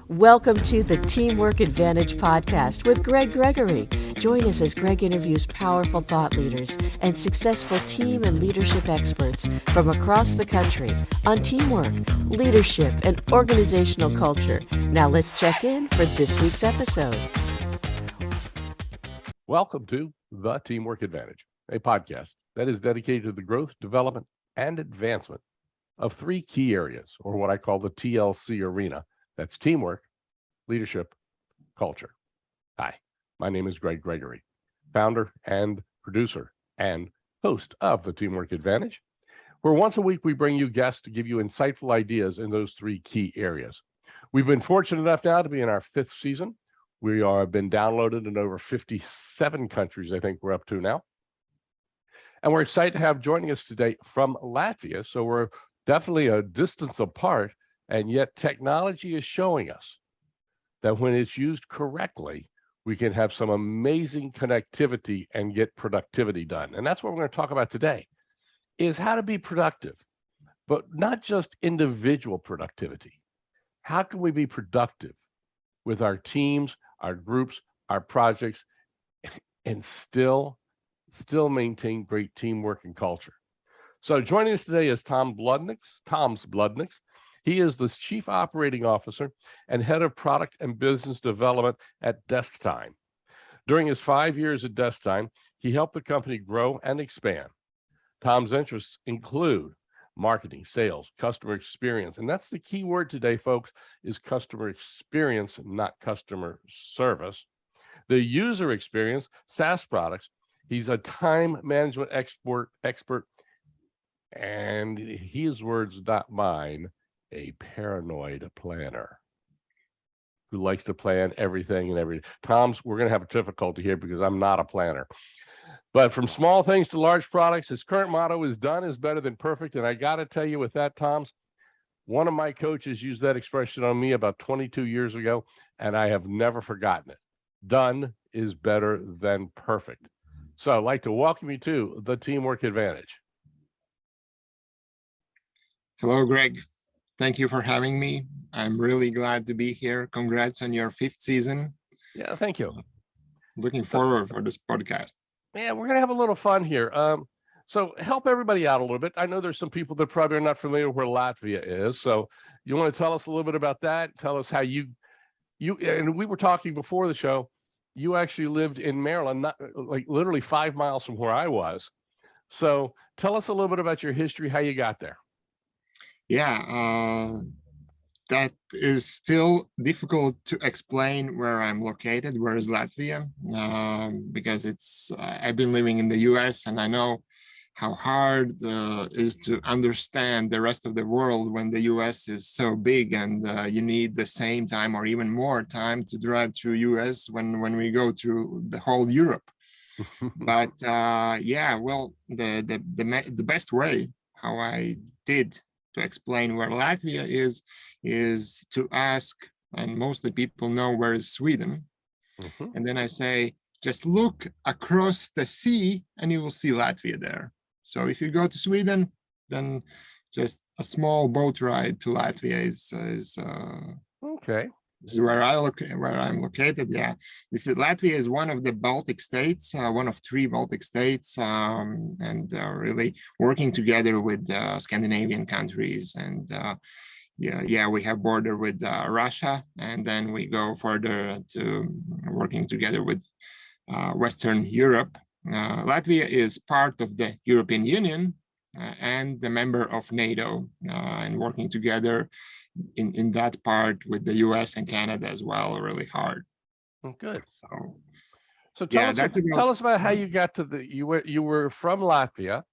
Welcome to the Teamwork Advantage podcast with Greg Gregory. Join us as Greg interviews powerful thought leaders and successful team and leadership experts from across the country on teamwork, leadership, and organizational culture. Now let's check in for this week's episode. Welcome to the Teamwork Advantage, a podcast that is dedicated to the growth, development, and advancement of three key areas, or what I call the TLC arena. That's teamwork, leadership, culture. Hi, my name is Greg Gregory, founder and producer and host of the Teamwork Advantage, where once a week we bring you guests to give you insightful ideas in those three key areas. We've been fortunate enough now to be in our fifth season. We have been downloaded in over 57 countries, I think we're up to now. And we're excited to have joining us today from Latvia. So we're definitely a distance apart. And yet technology is showing us that when it's used correctly, we can have some amazing connectivity and get productivity done. And that's what we're going to talk about today, is how to be productive, but not just individual productivity. How can we be productive with our teams, our groups, our projects, and still maintain great teamwork and culture? So joining us today is Tom's Blodnieks. He is the Chief Operating Officer and Head of Product and Business Development at DeskTime. During his 5 years at DeskTime, he helped the company grow and expand. Tom's interests include marketing, sales, customer experience, and that's the key word today, folks, is customer experience, not customer service. The user experience, SaaS products. He's a time management expert, and his words, not mine, a paranoid planner who likes to plan everything and everything. Tom's, we're going to have a difficulty here because I'm not a planner. But from small things to large products, his current motto is done is better than perfect. And I got to tell you with that, Tom's, one of my coaches used that expression on me about 22 years ago, and I have never forgotten it. Done is better than perfect. So I'd like to welcome you to the Teamwork Advantage. Hello, Greg. Thank you for having me. I'm really glad to be here. Congrats on your fifth season. Yeah, thank you. Looking forward for this podcast. Yeah, we're going to have a little fun here. So help everybody out a little bit. I know there's some people that probably are not familiar where Latvia is. So you want to tell us a little bit about that? Tell us how you and we were talking before the show, you actually lived in Maryland, not like literally 5 miles from where I was. So tell us a little bit about your history, how you got there. Yeah, that is still difficult to explain where I'm located, where is Latvia, because I've been living in the US and I know how hard is to understand the rest of the world when the US is so big and you need the same time or even more time to drive through US when we go through the whole Europe. But yeah, well, the best way how I did to explain where Latvia is to ask, and mostly people know where is Sweden. Mm-hmm. And then I say, just look across the sea and you will see Latvia there. So if you go to Sweden, then just a small boat ride to Latvia is okay. This is where I'm located. Yeah, Latvia is one of the Baltic states, one of three Baltic states, and really working together with Scandinavian countries. And we have border with Russia, and then we go further to working together with Western Europe. Latvia is part of the European Union and the member of NATO, and working together in that part with the US and Canada as well, really hard. Good. So tell us about how you got to you were from Latvia.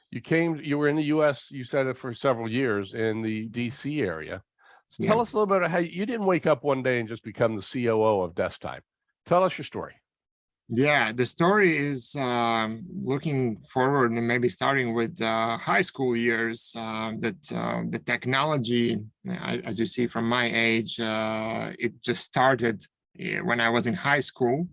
You were in the US, you said it for several years in the DC area. So tell us a little bit about how you didn't wake up one day and just become the COO of DeskTime. Tell us your story. Yeah, the story is looking forward and maybe starting with high school years, that the technology, as you see from my age, it just started when I was in high school.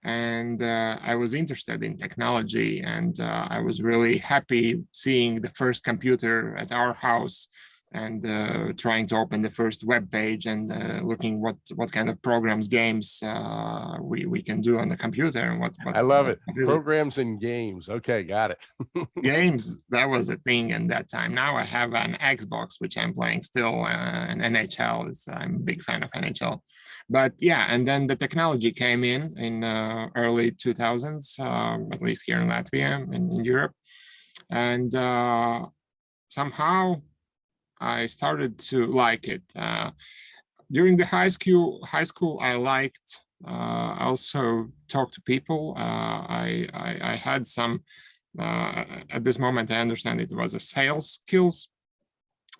And I was interested in technology, and I was really happy seeing the first computer at our house and trying to open the first web page and looking what kind of programs, games we can do on the computer and what I love it. what is it. Programs and games. Okay, got it. Games, that was a thing in that time. Now I have an Xbox, which I'm playing still, and NHL is, I'm a big fan of NHL. But yeah, and then the technology came in early 2000s, at least here in Latvia, in Europe. And somehow I started to like it. During the high school, I liked also talk to people. I had some, at this moment, I understand it was a sales skills.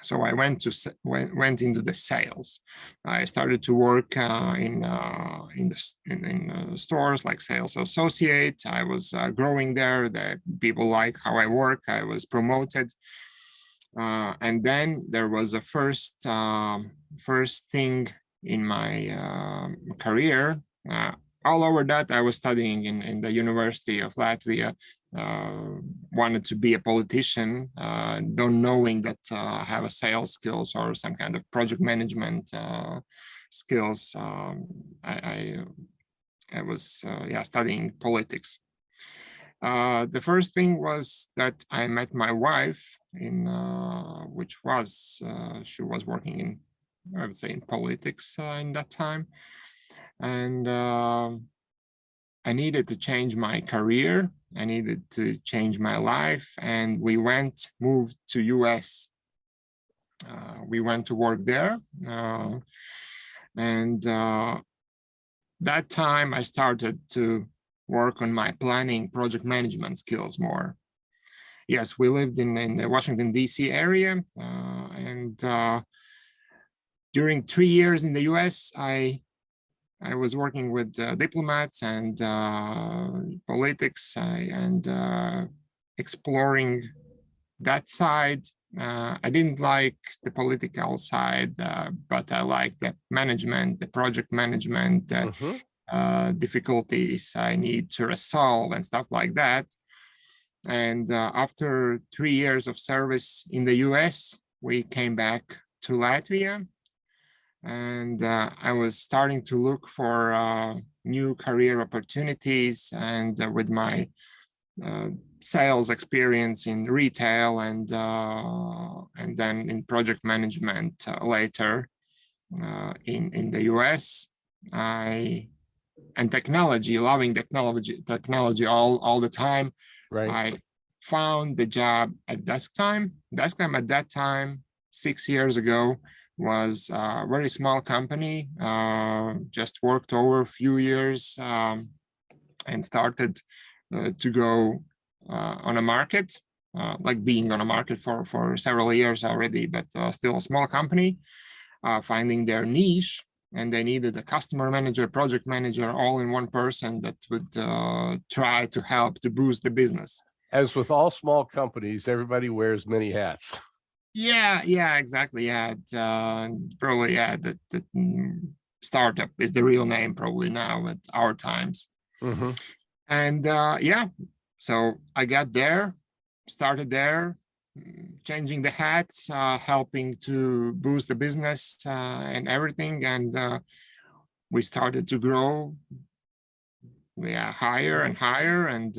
So I went into the sales. I started to work in stores like sales associate. I was growing there. The people like how I work. I was promoted. And then there was a first thing in my career. All over that, I was studying in the University of Latvia. Wanted to be a politician, don't knowing that I have a sales skills or some kind of project management skills. I was studying politics. The first thing was that I met my wife in which was she was working in, I would say, in politics in that time, and I needed to change my career. I needed to change my life, and we moved to US. We went to work there, and that time I started to work on my planning, project management skills more. Yes, we lived in the Washington, D.C. area, and during 3 years in the US, I was working with diplomats and politics and exploring that side. I didn't like the political side, but I liked the management, the project management, difficulties I need to resolve and stuff like that. And after 3 years of service in the US, we came back to Latvia. And I was starting to look for new career opportunities, and with my sales experience in retail and then in project management later in the US, and technology, loving technology all the time. Right. I found the job at DeskTime. DeskTime at that time, 6 years ago, was a very small company, just worked over a few years and started to go on a market, like being on a market for several years already, but still a small company, finding their niche. And they needed a customer manager, project manager, all in one person that would try to help to boost the business. As with all small companies, everybody wears many hats. Yeah, exactly. Yeah, probably, yeah, the startup is the real name probably now at our times. And yeah, so I got there, started there, changing the hats, helping to boost the business and everything. And we started to grow higher and higher. And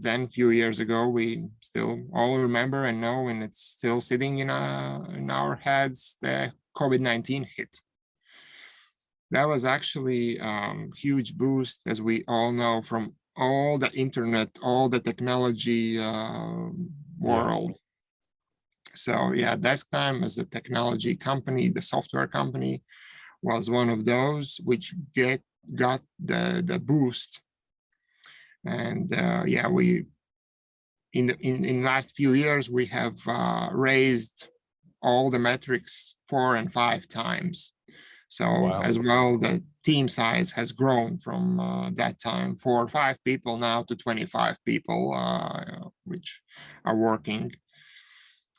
then a few years ago, we still all remember and know, and it's still sitting in our heads, the COVID-19 hit. That was actually a huge boost, as we all know, from all the internet, all the technology world. So yeah, DeskTime as a technology company, the software company, was one of those which got the boost. And yeah, we in last few years we have raised all the metrics 4 and 5 times. So as well, the team size has grown from that time 4 or 5 people now to 25 people which are working.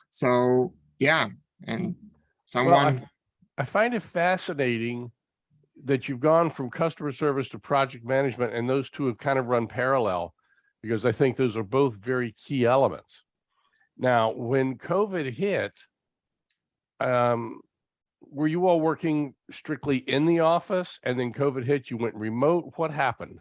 So yeah, and someone. Well, I find it fascinating that you've gone from customer service to project management, and those two have kind of run parallel, because I think those are both very key elements. Now, when COVID hit, were you all working strictly in the office and then COVID hit, you went remote? What happened?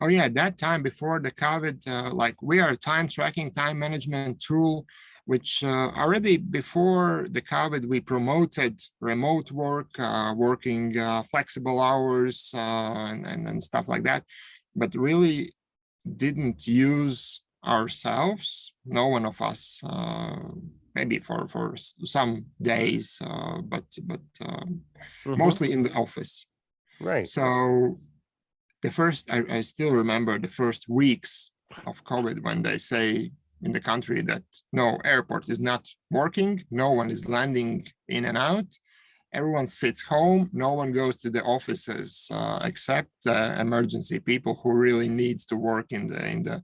Oh yeah, at that time before the COVID, like we are a time tracking, time management tool, which already before the COVID, we promoted remote work, working flexible hours and stuff like that, but really didn't use ourselves. No one of us, maybe for some days, but mostly in the office. Right. So the first, I still remember the first weeks of COVID when they say in the country that no, airport is not working, no one is landing in and out, everyone sits home, no one goes to the offices except emergency people who really needs to work in the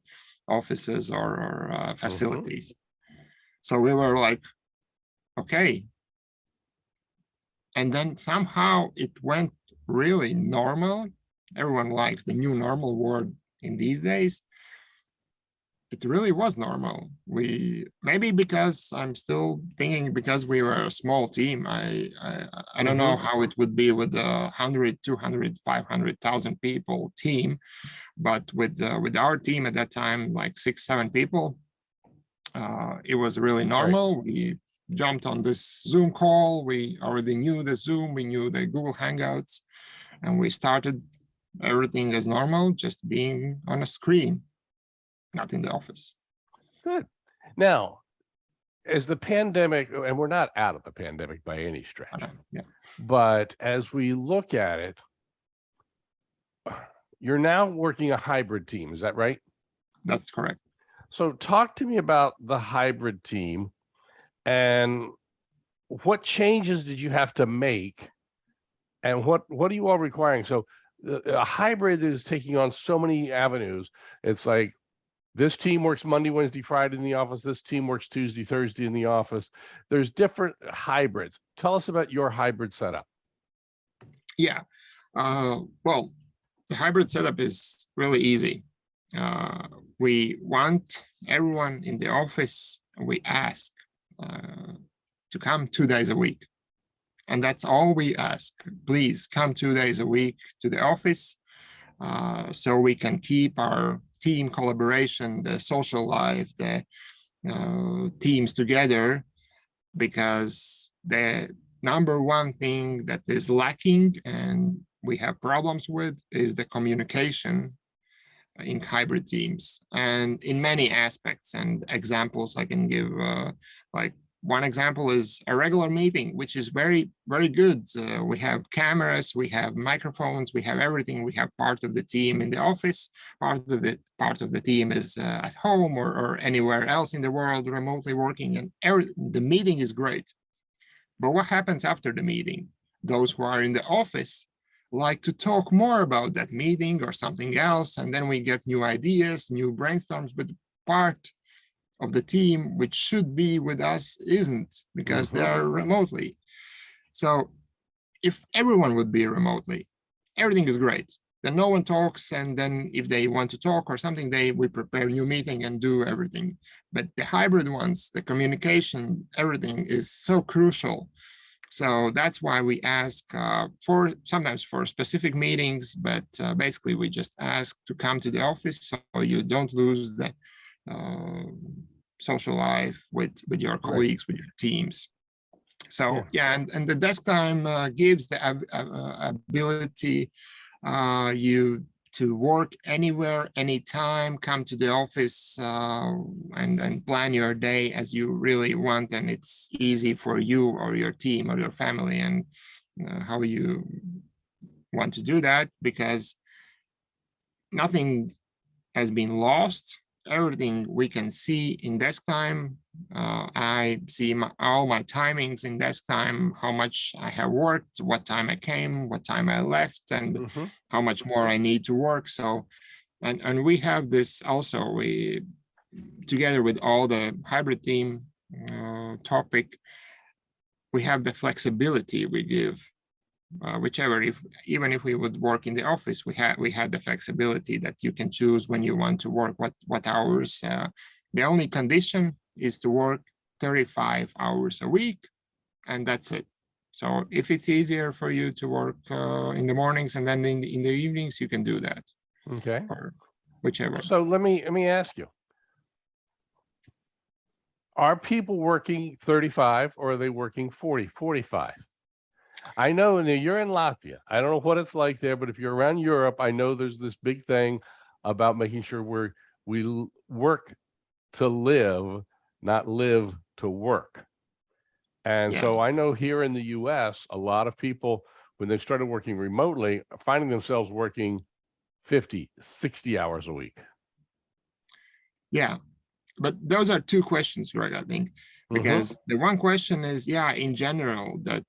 offices or facilities. So we were like, okay. And then somehow it went really normal. Everyone likes the new normal word in these days. It really was normal. We maybe because I'm still thinking because we were a small team. I don't know how it would be with a 100, 200, 500,000 people team, but with our team at that time, like 6-7 people, it was really normal. Right. We jumped on this Zoom call. We already knew the Zoom. We knew the Google Hangouts, and we started everything as normal, just being on a screen, not in the office. Good. Now, as the pandemic, and we're not out of the pandemic by any stretch, but as we look at it, you're now working a hybrid team. Is that right? That's correct. So talk to me about the hybrid team and what changes did you have to make and what are you all requiring? So a hybrid is taking on so many avenues. It's like this team works Monday, Wednesday, Friday in the office. This team works Tuesday, Thursday in the office. There's different hybrids. Tell us about your hybrid setup. Yeah. Well, the hybrid setup is really easy. We want everyone in the office, we ask to come 2 days a week. And that's all we ask. Please come 2 days a week to the office so we can keep our team collaboration, the social life, the teams together, because the number one thing that is lacking and we have problems with is the communication in hybrid teams and in many aspects and examples I can give. Like one example is a regular meeting, which is very, very good. We have cameras, we have microphones, we have everything. We have part of the team in the office, part of the team is at home or anywhere else in the world remotely working, and the meeting is great. But what happens after the meeting? Those who are in the office like to talk more about that meeting or something else, and then we get new ideas, new brainstorms, but part of the team which should be with us isn't, because they are remotely. So if everyone would be remotely, everything is great. Then no one talks, and then if they want to talk or something, we prepare a new meeting and do everything. But the hybrid ones, the communication, everything is so crucial. So that's why we ask sometimes for specific meetings, but basically we just ask to come to the office so you don't lose the social life with your colleagues, with your teams. So and the DeskTime gives the ability you to work anywhere, anytime, come to the office and plan your day as you really want, and it's easy for you or your team or your family and how you want to do that, because nothing has been lost. Everything we can see in DeskTime. I see all my timings in DeskTime, how much I have worked, what time I came, what time I left, and how much more I need to work. So, and we have this also, we, together with all the hybrid team topic, we have the flexibility we give. Whichever, even if we would work in the office, we had the flexibility that you can choose when you want to work, what hours. The only condition is to work 35 hours a week, and that's it. So if it's easier for you to work in the mornings and then in the evenings, you can do that. Okay. Or whichever. So let me ask you, are people working 35 or are they working 40, 45? I know you're in Latvia. I don't know what it's like there, but if you're around Europe, I know there's this big thing about making sure we work to live, not live to work. And Yeah. so I know here in the US, a lot of people, when they started working remotely, are finding themselves working 50, 60 hours a week. Yeah. But those are two questions, Greg, I think, because the one question is, yeah, in general, that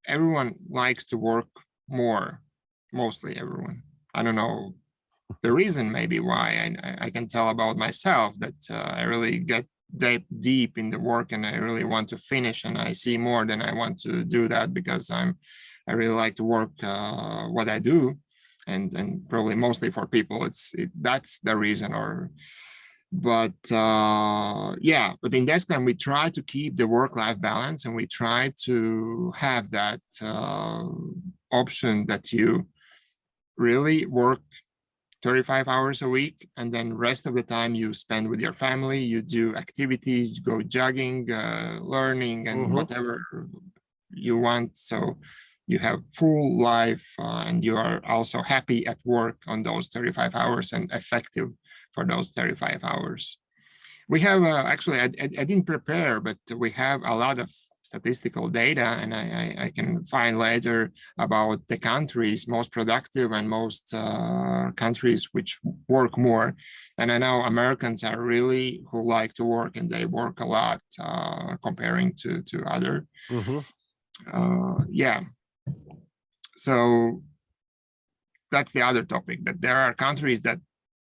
everyone likes to work more, mostly everyone. I don't know the reason maybe why. I can tell about myself that I really get deep in the work and I really want to finish, and I see more than I want to do that because I really like to work what I do, and probably mostly for people that's the reason. But yeah, but in DeskTime we try to keep the work-life balance, and we try to have that option that you really work 35 hours a week, and then rest of the time you spend with your family, you do activities, you go jogging, learning, and whatever you want. So you have full life, and you are also happy at work on those 35 hours and effective for those 35 hours. We have actually, I didn't prepare, but we have a lot of statistical data, and I can find later about the countries most productive and most countries which work more. And I know Americans are really who like to work, and they work a lot comparing to other. Yeah. So that's the other topic, that there are countries that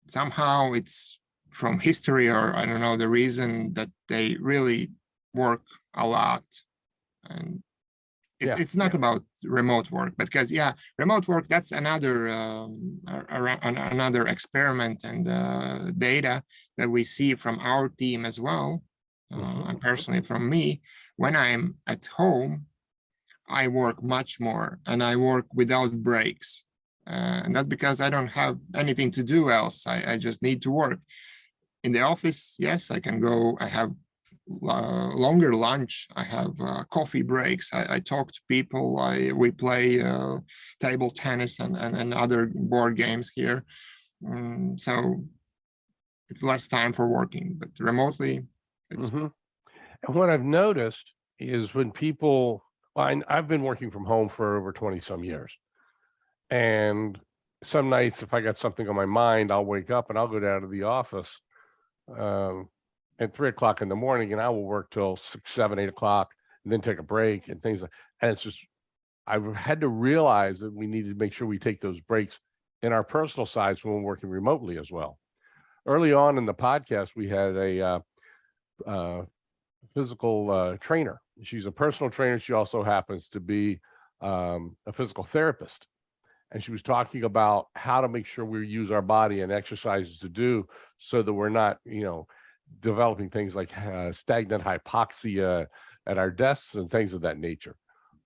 somehow it's from history, or I don't know the reason, that they really work a lot. And it's not about remote work, because remote work, that's another another experiment and data that we see from our team as well, and personally from me. When I'm at home, I work much more, and I work without breaks, and that's because I don't have anything to do else. I just need to work. In the office, yes, I can go. I have longer lunch. I have coffee breaks. I talk to people. We play table tennis and other board games here. So it's less time for working, but remotely, it's. And what I've noticed is when people, I've been working from home for over 20 some years, and some nights, if I got something on my mind, I'll wake up and I'll go down to the office at 3 o'clock in the morning, and I will work till 6, 7, 8 o'clock, and then take a break and things like. And it's just, I've had to realize that we need to make sure we take those breaks in our personal sides when we're working remotely as well. Early on in the podcast, we had a physical trainer. She's a personal trainer. She also happens to be a physical therapist. And she was talking about how to make sure we use our body and exercises to do so that we're not, developing things like stagnant hypoxia at our desks and things of that nature.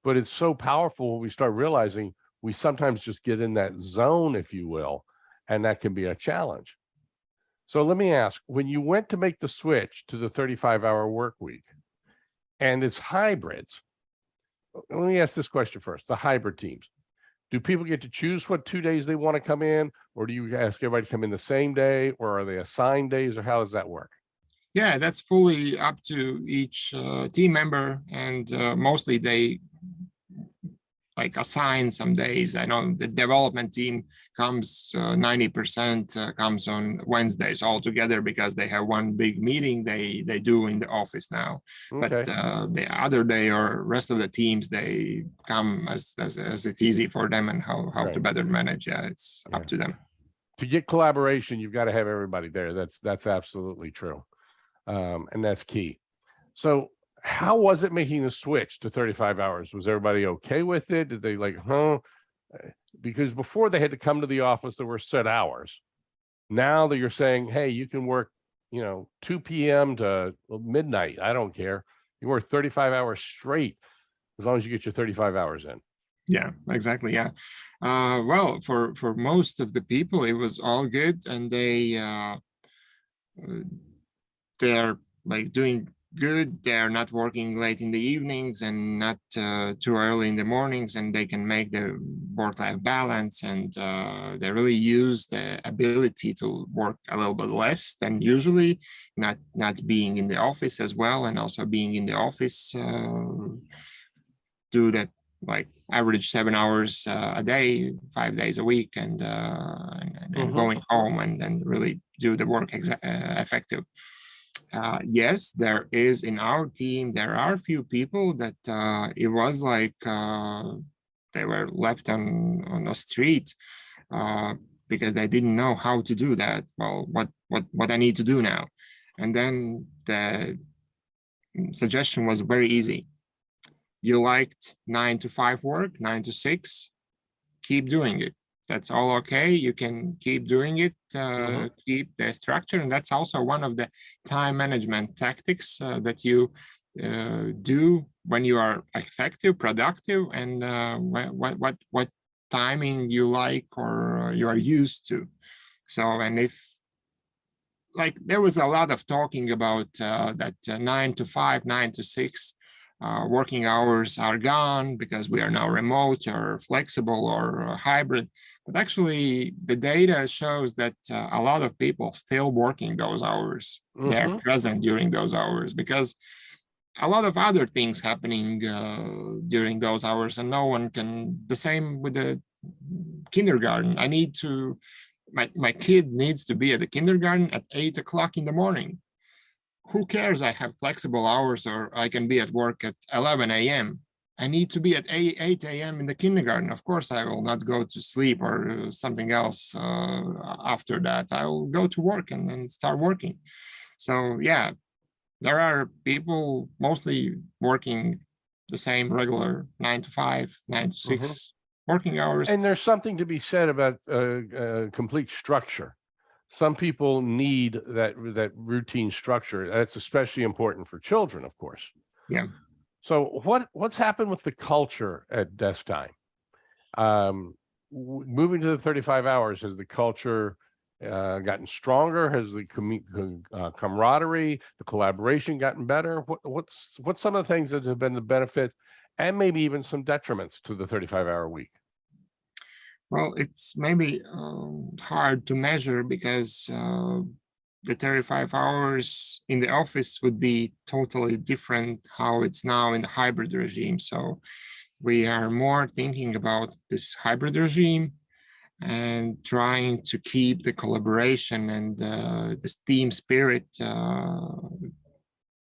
But it's so powerful when we start realizing we sometimes just get in that zone, if you will, and that can be a challenge. So let me ask, when you went to make the switch to the 35-hour work week, and it's hybrids, let me ask this question first, the hybrid teams. Do people get to choose what 2 days they want to come in, or do you ask everybody to come in the same day, or are they assigned days, or how does that work? Yeah, that's fully up to each team member, and mostly they assign some days. I know the development team comes 90% comes on Wednesdays altogether, because they have one big meeting they do in the office now. Okay. But the other day or rest of the teams, they come as it's easy for them, and how right. to better manage. Yeah, it's up to them. To get collaboration, you've got to have everybody there. That's absolutely true, and that's key. So how was it making the switch to 35 hours? Was everybody okay with it? Did they because before they had to come to the office, there were set hours. Now that you're saying, hey, you can work, 2 p.m. to midnight, I don't care. You work 35 hours straight as long as you get your 35 hours in. Yeah, exactly. Yeah. Well, for most of the people, it was all good, and they're like doing good. They're not working late in the evenings and not too early in the mornings, and they can make the work-life balance, and they really use the ability to work a little bit less than usually, not being in the office as well, and also being in the office, do that like average 7 hours a day, 5 days a week, and going home and really do the work effective. Yes, there is in our team, there are a few people that it was like they were left on the street because they didn't know how to do that. Well, what I need to do now? And then the suggestion was very easy. You liked 9 to 5 work, 9 to 6, keep doing it. That's all okay. You can keep doing it, keep the structure. And that's also one of the time management tactics that you do when you are effective, productive, and what timing you like or you are used to. So, and if like there was a lot of talking about that 9 to 5, 9 to 6 working hours are gone because we are now remote or flexible or hybrid. But actually, the data shows that a lot of people still working those hours. They're present during those hours because a lot of other things happening during those hours, and no one can. The same with the kindergarten. I need to. My kid needs to be at the kindergarten at 8 o'clock in the morning. Who cares? I have flexible hours, or I can be at work at 11 a.m. I need to be at 8 a.m. in the kindergarten. Of course, I will not go to sleep or something else after that. I will go to work and start working. So yeah, there are people mostly working the same regular 9 to 5, 9 to 6 working hours. And there's something to be said about complete structure. Some people need that routine structure. That's especially important for children, of course. Yeah. So what's happened with the culture at DeskTime? Moving to the 35 hours, has the culture gotten stronger? Has the camaraderie, the collaboration gotten better? What's some of the things that have been the benefits and maybe even some detriments to the 35-hour week? Well, it's maybe hard to measure because the 35 hours in the office would be totally different how it's now in the hybrid regime. So we are more thinking about this hybrid regime and trying to keep the collaboration and this team spirit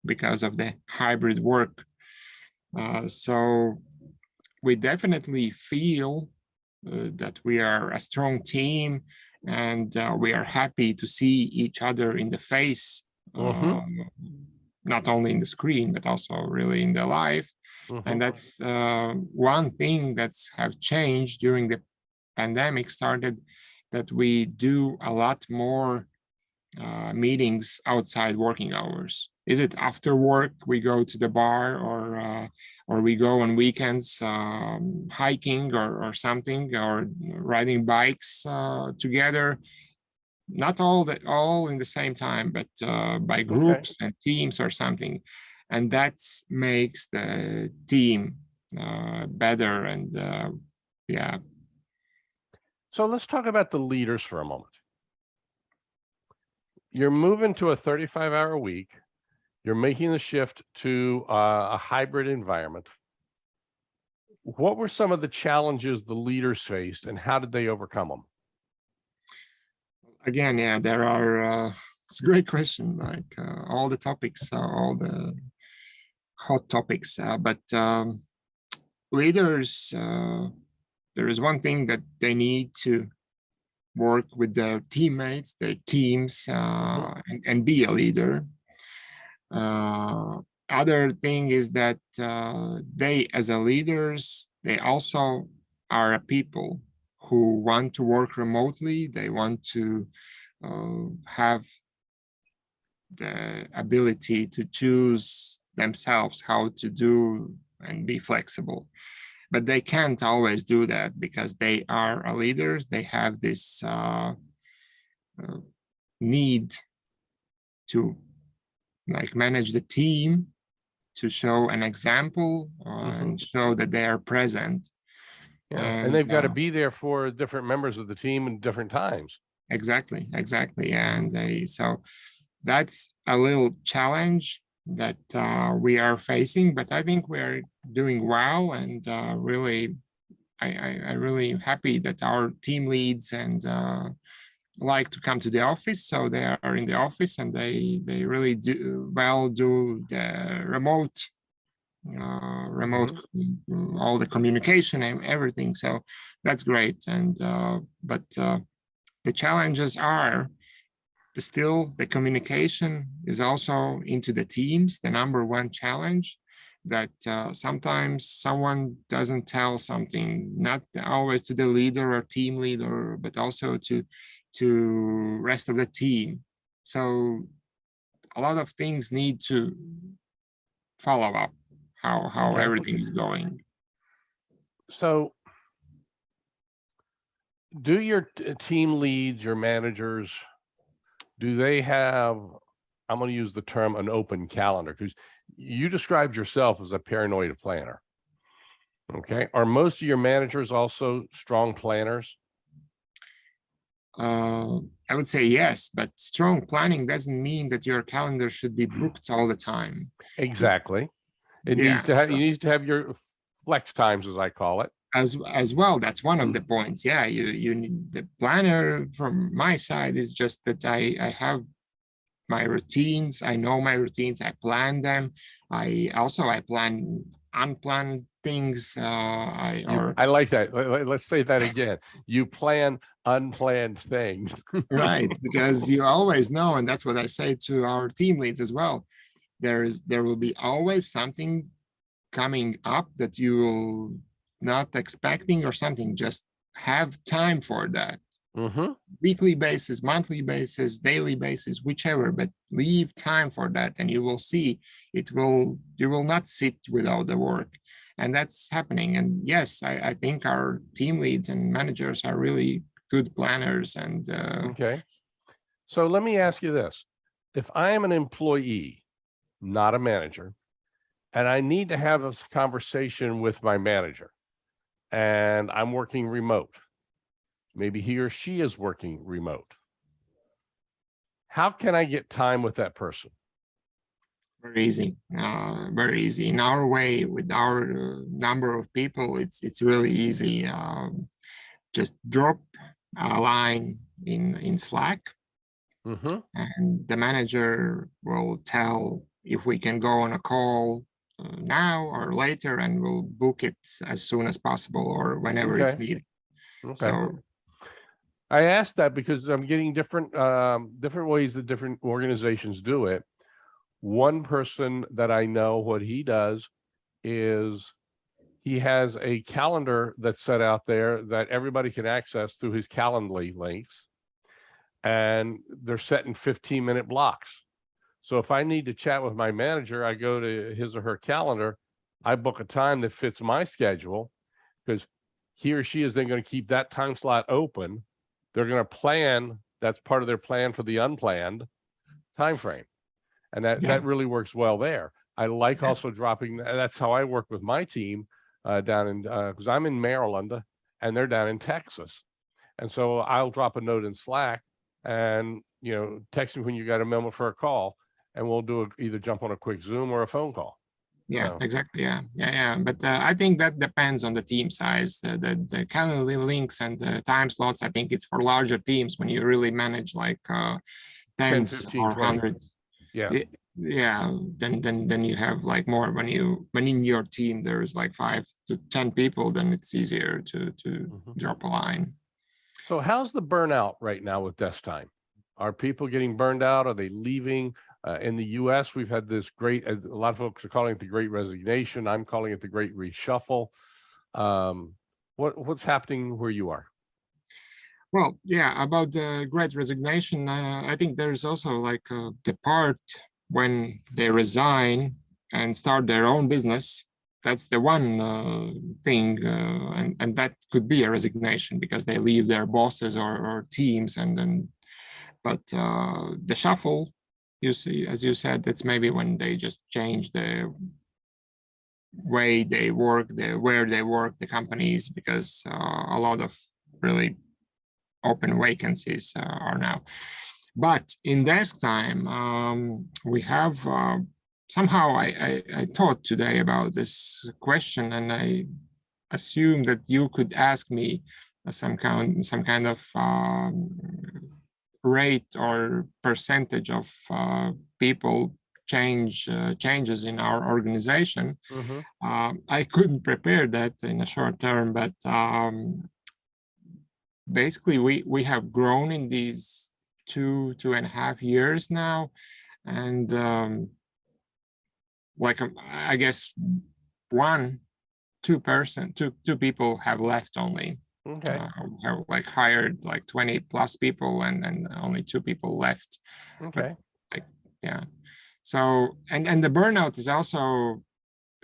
because of the hybrid work. So we definitely feel that we are a strong team, and we are happy to see each other in the face, not only in the screen, but also really in the life. And that's one thing that's have changed during the pandemic started, that we do a lot more meetings outside working hours. Is it after work we go to the bar, or we go on weekends hiking or something, or riding bikes together? Not all in the same time, but by groups and teams or something, and that makes the team better. And yeah. So let's talk about the leaders for a moment. You're moving to a 35-hour week. You're making the shift to a hybrid environment. What were some of the challenges the leaders faced, and how did they overcome them? Again, yeah, there are, it's a great question, like all the topics, all the hot topics, but leaders, there is one thing that they need to work with their teammates, their teams, and be a leader. Other thing is that they, as a leaders, they also are a people who want to work remotely. They want to have the ability to choose themselves how to do and be flexible. But they can't always do that because they are leaders. They have this need to like manage the team, to show an example and show that they are present. Yeah, and they've got to be there for different members of the team in different times. Exactly. And so that's a little challenge that we are facing, but I think we're doing well, and really, I really happy that our team leads and like to come to the office, so they are in the office and they really do the remote all the communication and everything. So that's great. And but the challenges are still the communication is also into the teams, the number one challenge, that sometimes someone doesn't tell something, not always to the leader or team leader, but also to rest of the team. So a lot of things need to follow up how everything is going. So do your team leads, your managers, do they have, I'm going to use the term an open calendar, because you described yourself as a paranoid planner. Okay. Are most of your managers also strong planners? I would say yes, but strong planning doesn't mean that your calendar should be booked all the time. Exactly. It needs to have, you need to have your flex times, as I call it. As well, that's one of the points. Yeah, you need the planner. From my side is just that I have my routines. I know my routines. I plan them. I plan unplanned things. I like that. Let's say that again. You plan unplanned things. Right, because you always know, and that's what I say to our team leads as well. There will be always something coming up that you will not expecting or something. Just have time for that. Weekly basis, monthly basis, daily basis, whichever, but leave time for that, and you will see you will not sit without the work. And that's happening. And yes, I think our team leads and managers are really good planners. And okay. So let me ask you this. If I am an employee, not a manager, and I need to have this conversation with my manager, and I'm working remote, maybe he or she is working remote, how can I get time with that person? Very easy, very easy. In our way, with our number of people, it's really easy. Just drop a line in Slack, and the manager will tell if we can go on a call now or later, and we'll book it as soon as possible or whenever it's needed. So I asked that because I'm getting different ways that different organizations do it. One person that I know, what he does is he has a calendar that's set out there that everybody can access through his Calendly links, and they're set in 15-minute blocks. So if I need to chat with my manager, I go to his or her calendar, I book a time that fits my schedule, because he or she is then going to keep that time slot open. They're going to plan, that's part of their plan for the unplanned time frame. And that really works well there. I like also dropping, that's how I work with my team down in, because I'm in Maryland and they're down in Texas. And so I'll drop a note in Slack and, text me when you got a moment for a call, and we'll either jump on a quick Zoom or a phone call. Yeah, exactly. Yeah. But I think that depends on the team size. The Calendly links and the time slots, I think it's for larger teams when you really manage like tens 10, 15, or 20. hundreds. Yeah. Then you have like more when in your team there's like 5 to 10 people, then it's easier to drop a line. So how's the burnout right now with DeskTime? Are people getting burned out? Are they leaving? In the US, we've had this a lot of folks are calling it the Great Resignation. I'm calling it the Great Reshuffle. What's happening where you are? Well, yeah, about the Great Resignation, I think there's also like the part when they resign and start their own business, that's the one thing, and that could be a resignation because they leave their bosses or teams, and then. But the shuffle, you see, as you said, that's maybe when they just change the way they work, where they work, the companies, because a lot of really open vacancies are now. But in DeskTime, we have somehow I thought today about this question, and I assume that you could ask me some kind of rate or percentage of people changes in our organization. Mm-hmm. I couldn't prepare that in a short term, but basically we have grown in these 2.5 years now, and like I guess 2 people have left only. Okay. We have like hired like 20 plus people, and only 2 people left. Okay. But, like, yeah. So and the burnout is also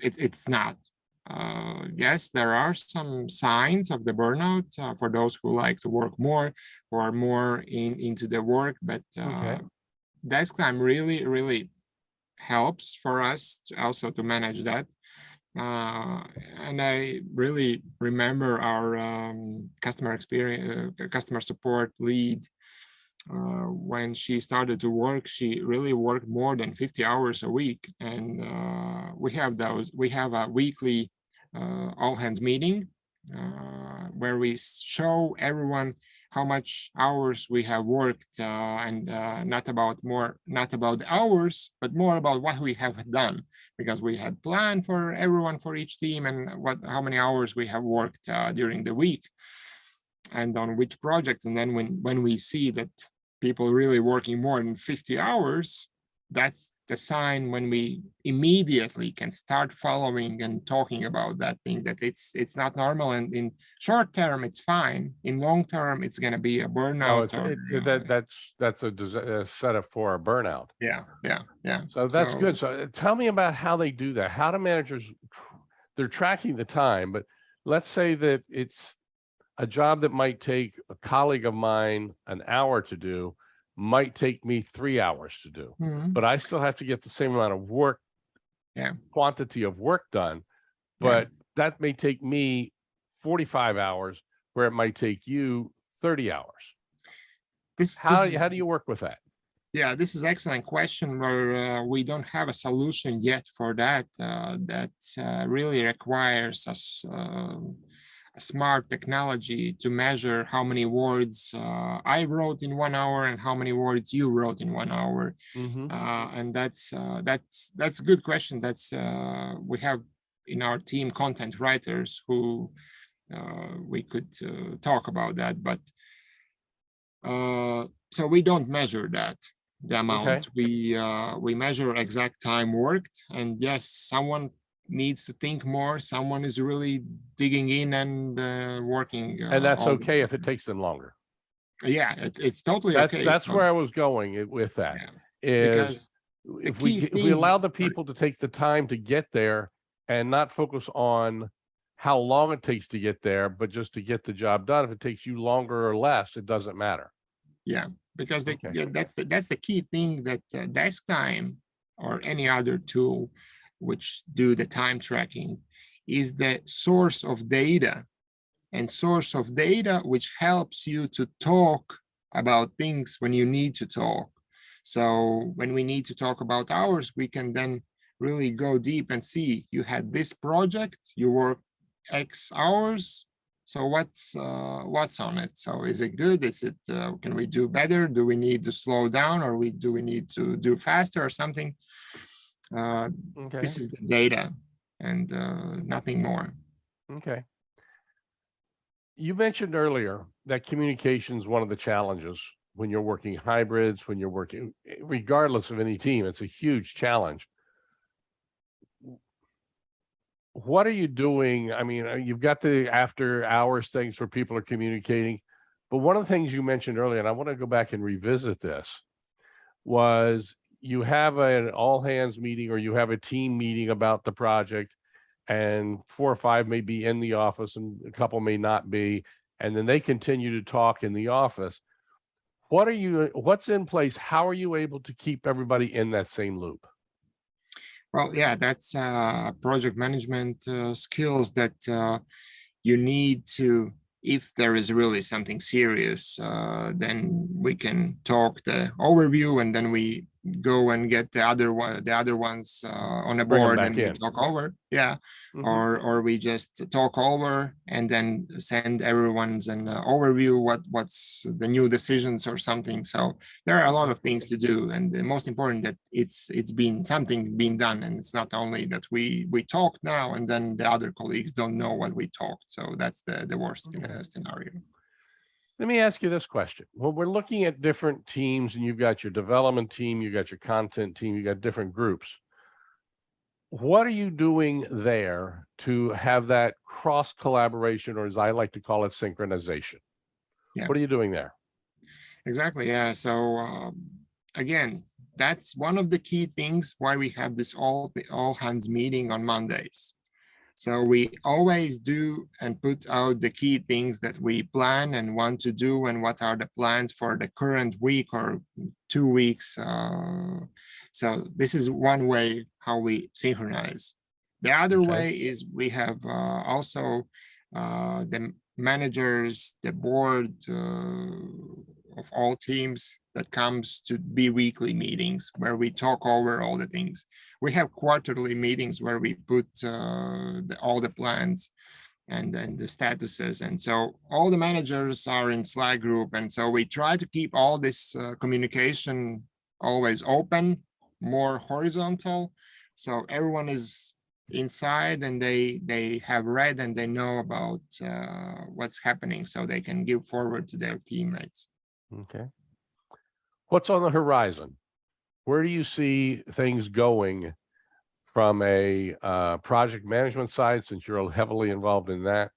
it's not. Yes, there are some signs of the burnout for those who like to work more, who are more into the work, but Okay. DeskTime really helps for us also to manage that. And I really remember our customer support lead. When she started to work, she really worked more than 50 hours a week, and we have a weekly all hands meeting where we show everyone how much hours we have worked, and not about the hours, but more about what we have done, because we had planned for everyone for each team and how many hours we have worked during the week and on which projects. And then when we see that people really working more than 50 hours, that's the sign when we immediately can start following and talking about that thing, that it's not normal, and in short term it's fine, in long term it's going to be a burnout. That's a setup for a burnout. Yeah. So that's good. So tell me about how they do that. How do managers, they're tracking the time, but let's say that it's a job that might take a colleague of mine an hour to do, might take me 3 hours to do, but I still have to get the same amount of work, quantity of work done, but that may take me 45 hours where it might take you 30 hours. How do you work with that? Yeah, this is an excellent question, where we don't have a solution yet for that. That really requires us a smart technology to measure how many words I wrote in 1 hour and how many words you wrote in 1 hour. And that's a good question. We have in our team content writers who we could talk about that, but so we don't measure that, the amount. We measure exact time worked, and yes, someone needs to think more, someone is really digging in and working, and that's okay if it takes them longer. Yeah, it's totally okay. That's where I was going with that. Because if we allow the people to take the time to get there and not focus on how long it takes to get there, but just to get the job done. If it takes you longer or less, it doesn't matter. Yeah, because that's the key thing, that DeskTime or any other tool which do the time tracking is the source of data, and source of data which helps you to talk about things when you need to talk. So when we need to talk about hours, we can then really go deep and see, you had this project, you worked X hours, so what's on it? So is it good? Is it can we do better? Do we need to slow down, or do we need to do faster or something? This is the data, and nothing more. Okay. You mentioned earlier that communication is one of the challenges when you're working hybrids, when you're working, regardless of any team, it's a huge challenge. What are you doing? I mean, you've got the after hours things where people are communicating, but one of the things you mentioned earlier, and I want to go back and revisit this, was you have an all hands meeting or you have a team meeting about the project, and 4 or 5 may be in the office and a couple may not be, and then they continue to talk in the office. What's in place? How are you able to keep everybody in that same loop? Well, yeah, that's project management skills that you need to, if there is really something serious, then we can talk the overview, and then we go and get the other ones on a Bring them board, and back we in. talk over. Yeah. Mhm. Or we just talk over and then send everyone's an overview what's the new decisions or something. So there are a lot of things to do, and the most important that it's been something being done, and it's not only that we talk now and then the other colleagues don't know what we talked. So that's the worst scenario. Let me ask you this question. When we're looking at different teams, and you've got your development team, you got your content team, you got different groups, what are you doing there to have that cross collaboration, or as I like to call it, synchronization? Yeah. What are you doing there? Exactly. Yeah. So again, that's one of the key things why we have this all hands meeting on Mondays. So we always do and put out the key things that we plan and want to do, and what are the plans for the current week or 2 weeks. So this is one way how we synchronize. The other way is we have also the managers, the board of all teams that comes to be weekly meetings where we talk over all the things. We have quarterly meetings where we put all the plans and then the statuses. And so all the managers are in Slack group. And so we try to keep all this communication always open, more horizontal. So everyone is inside and they have read and they know about what's happening, so they can give forward to their teammates. Okay. What's on the horizon? Where do you see things going from a project management side, since you're heavily involved in that?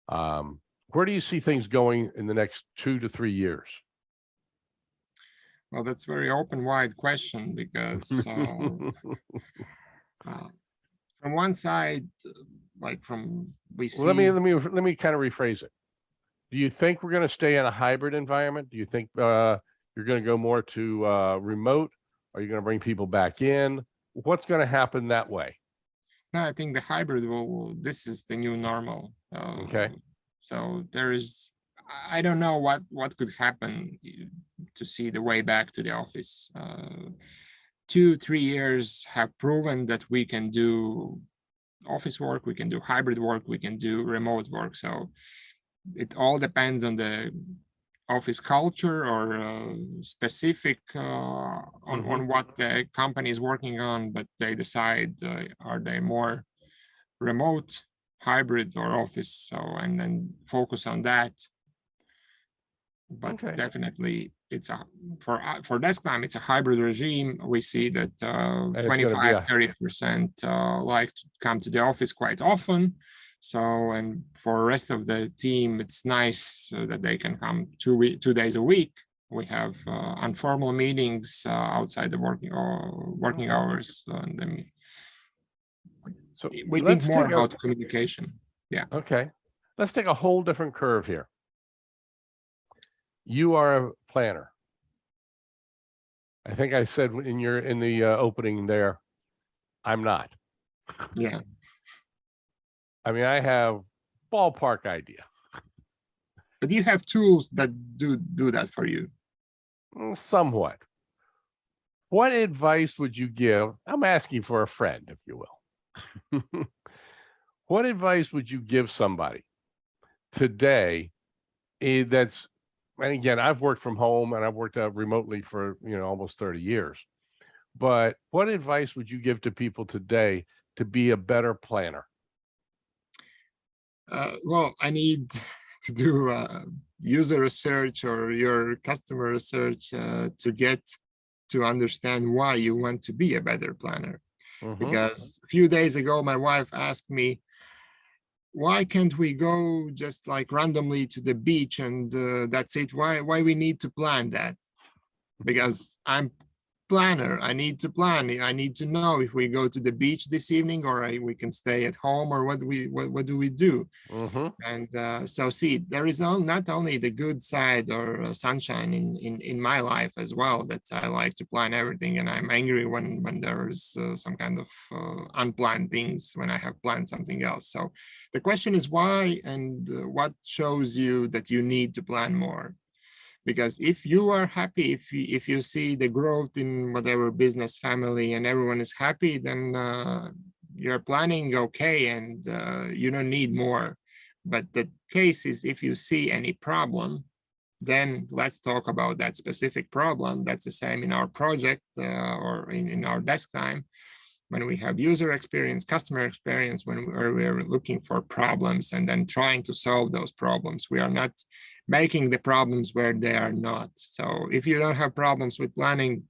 Where do you see things going in the next 2 to 3 years? Well, that's a very open, wide question, because from one side, like we see. Let me kind of rephrase it. Do you think we're going to stay in a hybrid environment? Do you think you're going to go more to remote? Are you going to bring people back in? What's going to happen that way? No, I think the hybrid this is the new normal. Okay. So I don't know what could happen to see the way back to the office. 2-3 years have proven that we can do office work, we can do hybrid work, we can do remote work. So it all depends on the office culture or specific on what the company is working on, but they decide are they more remote, hybrid, or office. So and then focus on that. But definitely it's for DeskTime, it's a hybrid regime. We see that 25-30% like to come to the office quite often. So, and for the rest of the team, it's nice that they can come 2 days a week. We have informal meetings outside the working hours. And then so we think more about communication. Yeah. Okay. Let's take a whole different curve here. You are a planner. I think I said in the opening there, I'm not. Yeah. I mean, I have ballpark idea. But you have tools that do that for you. Somewhat. What advice would you give? I'm asking for a friend, if you will. What advice would you give somebody today that's, and again, I've worked from home and I've worked out remotely for, almost 30 years. But what advice would you give to people today to be a better planner? Well, I need to do user research or your customer research to get to understand why you want to be a better planner. Because a few days ago, my wife asked me, why can't we go just like randomly to the beach and that's it? Why we need to plan that? Because I'm planner. I need to plan. I need to know if we go to the beach this evening, or we can stay at home, or what do we do? And so see, there is not only the good side or sunshine in my life as well, that I like to plan everything, and I'm angry when there's some kind of unplanned things when I have planned something else. So the question is why, and what shows you that you need to plan more? Because if you are happy, if you see the growth in whatever business, family, and everyone is happy, then you're planning okay, and you don't need more. But the case is, if you see any problem, then let's talk about that specific problem. That's the same in our project or in our DeskTime. When we have user experience, customer experience, when we're looking for problems and then trying to solve those problems, we are not making the problems where they are not. So if you don't have problems with planning,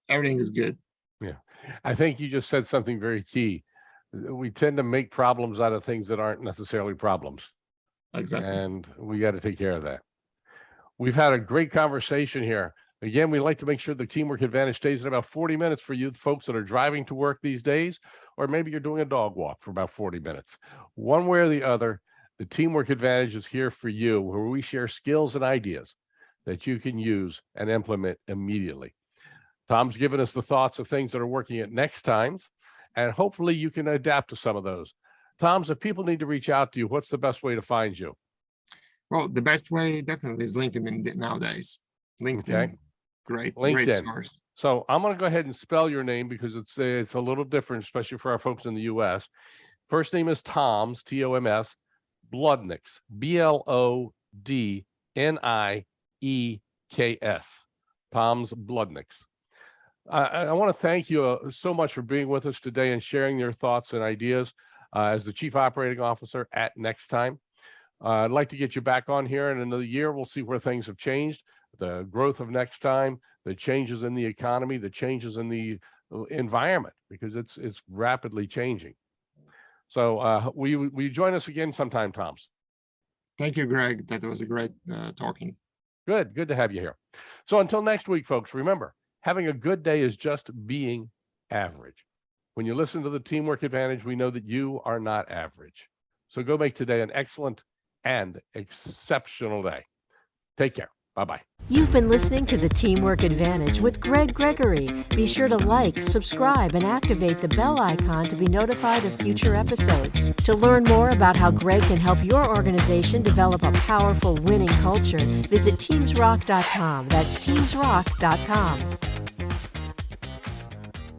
everything is good. Yeah, I think you just said something very key. We tend to make problems out of things that aren't necessarily problems. Exactly. And we got to take care of that. We've had a great conversation here. Again, we like to make sure the Teamwork Advantage stays in about 40 minutes for you folks that are driving to work these days, or maybe you're doing a dog walk for about 40 minutes. One way or the other, the Teamwork Advantage is here for you, where we share skills and ideas that you can use and implement immediately. Tom's given us the thoughts of things that are working at DeskTime, and hopefully you can adapt to some of those. Tom's, if people need to reach out to you, what's the best way to find you? Well, the best way definitely is LinkedIn nowadays. LinkedIn, okay. Great LinkedIn. source. So I'm going to go ahead and spell your name because it's a little different, especially for our folks in the U.S. First name is Toms, T-O-M-S, Blodnieks, B-L-O-D-N-I-E-K-S, Toms Blodnieks. I want to thank you so much for being with us today and sharing your thoughts and ideas as the Chief Operating Officer at DeskTime. I'd like to get you back on here in another year. We'll see where things have changed, the growth of DeskTime, the changes in the economy, the changes in the environment, because it's rapidly changing. So will you join us again sometime, Toms? Thank you, Greg. That was a great talking. Good to have you here. So until next week, folks, remember, having a good day is just being average. When you listen to the Teamwork Advantage, we know that you are not average. So go make today an excellent and exceptional day. Take care. Bye-bye. You've been listening to the Teamwork Advantage with Greg Gregory. Be sure to like, subscribe, and activate the bell icon to be notified of future episodes. To learn more about how Greg can help your organization develop a powerful winning culture, visit TeamsRock.com. That's TeamsRock.com.